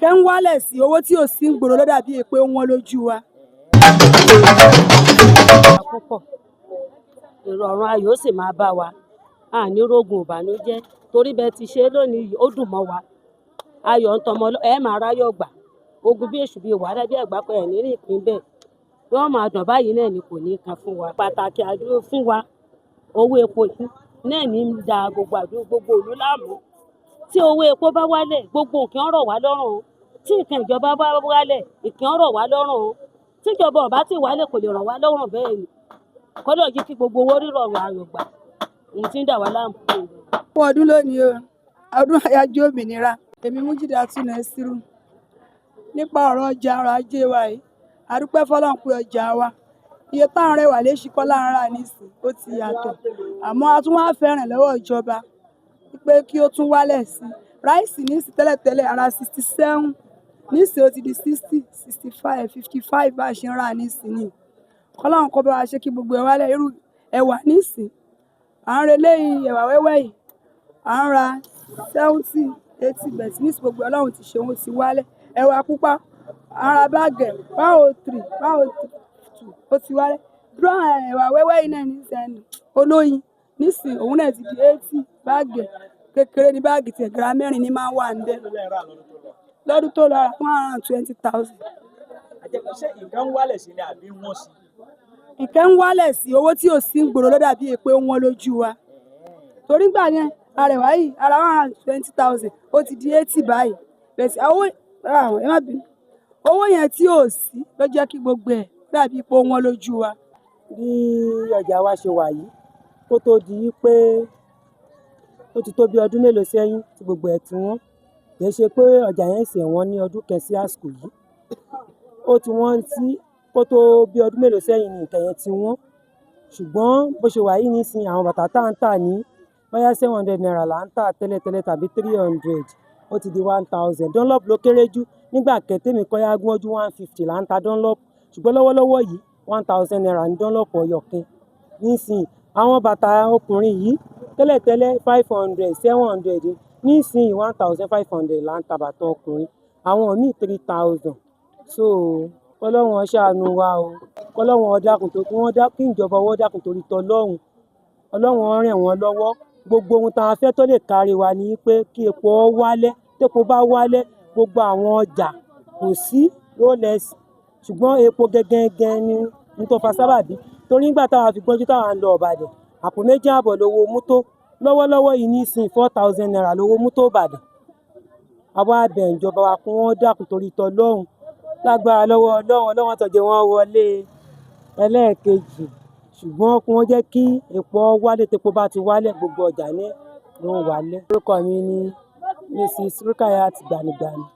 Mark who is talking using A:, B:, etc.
A: ìkẹ́ ń wálẹ̀ sí owó tí ò sí ń gbòòrò ló dàbí pé ó wọ́n lójú wa.
B: Púpọ̀ ìrọ̀rùn ayọ̀ sì máa bá wa àní rógun ìbànújẹ́ torí bẹ́ẹ̀ ti ṣe lónìí yìí ó dùn mọ́ wa ayọ̀ ń tọmọ ẹ máa ráyọ̀ gbà ogun bí èṣù bí wàhálà bí ẹ̀gbá pẹ̀ ní rìn pín bẹ́ẹ̀ yóò máa dùn báyìí náà ni kò ní kan fún wa pàtàkì àdúró fún wa owó epo yìí náà ní ń da gbogbo àdúró gbogbo òlú láàmú tí owó epo bá wálẹ̀ gbogbo nǹkan ọ̀rọ̀ wá lọ́rùn tí nǹkan ìjọba bá wálẹ̀ nǹkan ọ̀rọ̀ wá lọ́rùn tíjọba ọba tí wálẹ̀ kò lè ràn wá lọ́rùn bẹ́ẹ̀ ni kọ́dọ̀ jí kí gbogbo owó rírọ̀rùn ayọ̀ gbà ohun tí ń dà wá láàmú.
A: fún ọdún lónìí o ọdún àyájọ́ òmìnira èmi Mújídát Nasiru nípa ọ̀rọ̀ ọjà ọrọ̀ ajé wa yìí a dúpẹ́ fọ́lọ́run pé ọjà wa iye táwọn rẹwà léṣi kọ́ láǹ rà nísìn ó ti yàtọ̀ àmọ́ a tún wá fẹ́ràn lọ́wọ́ ìjọba pé kí ó tún wálẹ̀ sí ráìsì nísìn tẹ́lẹ̀tẹ́lẹ̀ ara 67 nísìn ó ti di 60 65 55 bá a ṣe ń rà nísìn ni kọ́lọ́run kó bá wa ṣe kí gbogbo ẹ̀ wálẹ̀ irú ẹ̀wà nísìn à ń relé ẹ̀wà wẹ́wẹ́ yìí à ń ra 70 80 bẹ̀tì nísìn gbogbo ọlọ́run ti ṣe òun ti wálẹ̀ ẹ̀wà pupa à ń ra báàgẹ̀ 103 102 ó ti wálẹ̀ dúró ẹ̀wà wẹ́wẹ́ yìí náà nísìn olóyin nísìn òun náà ti di 80 báàgẹ̀ kékeré ní báàgì tiẹ̀ gíra mẹ́rin ní máa ń wà níbẹ̀ lọ́dún tó lọ ra 120,000.
C: Ṣé nǹkan ń wálẹ̀ sí ni àbí wọ́n sí?
A: Ìkẹ́ ń wálẹ̀ sí owó tí ò sí ń gbòòrò ló dàbí pé ó wọ́n lójú wa torí gbà yẹn arẹwà yìí ara 120,000 ó ti di 80 báyìí bẹ̀sì owó yẹn tí ò sí ló jẹ́ kí gbogbo ẹ̀ dàbí pé ó wọ́n lójú wa.
D: Bí ọjà wa ṣe wà yìí kó tó di pé ó ti tó bí ọdún mélòó sẹ́yìn tí gbogbo ẹ̀ tí wọ́n kì í ṣe pé ọjà yẹn ṣe wọ́n ní ọdún kẹsí àsìkò yìí ó ti wọ́n sí kó tó bí ọdún mélòó sẹ́yìn ní nǹkan yẹn ti wọ́n ṣùgbọ́n bó ṣe wà yìí nísìnyí àwọn bàtà tá à ń tà ní bóyá 700 naira là ń tà tẹ́lẹ̀tẹ́lẹ̀ tàbí 300 ó ti di 1000 Dunlop ló kéré jù nígbà kẹtẹ́mi kọ́yá gbọ́njú 150 là ń ta Dunlop ṣùgbọ́n lọ́wọ́lọ́wọ́ yìí 1000 naira ní Dunlop ọ̀yọ̀kin nísìnyí àwọn bàtà ọkùnrin yìí tẹ́lẹ̀tẹ́lẹ̀ 500 700 nísìnyí 1500 là ń ta bàtà ọkùnrin àwọn míì 3000 so kọ́lọ́run ṣàánú wa o kọ́lọ́run dákun tó kí ìjọba ọwọ́ dákun torí tọlọ́run ọlọ́run ràn wọ́n lọ́wọ́ gbogbo ohun tá a fẹ́ tó lè kárí wa ni pé kí epo wálẹ̀ tépo bá wálẹ̀ gbogbo àwọn ọjà kò sí rolex ṣùgbọ́n epo gẹ́gẹ́ ní tó fa sábàbí torí nígbà táwa fi gbọ́njú táwa ń lọ Ìbàdàn àpò 2.5 lówó mọ́tò lọ́wọ́lọ́wọ́ yìí nísìnyí 4000 naira lówó mọ́tò Ìbàdàn àwa abẹ̀ ìjọba wa kí wọ́n dákun torí tọlọ́run lágbára lọ́wọ́ ọlọ́run tọ̀jẹ̀ wọn wọlé ẹlẹ́ẹ̀kejì ṣùgbọ́n kí wọ́n jẹ́ kí epo wálẹ̀ tépo bá ti wálẹ̀ gbogbo ọjà ní ló ń wálẹ̀. Orúkọ mi ni Mrs. Rukayat Gbanigbani.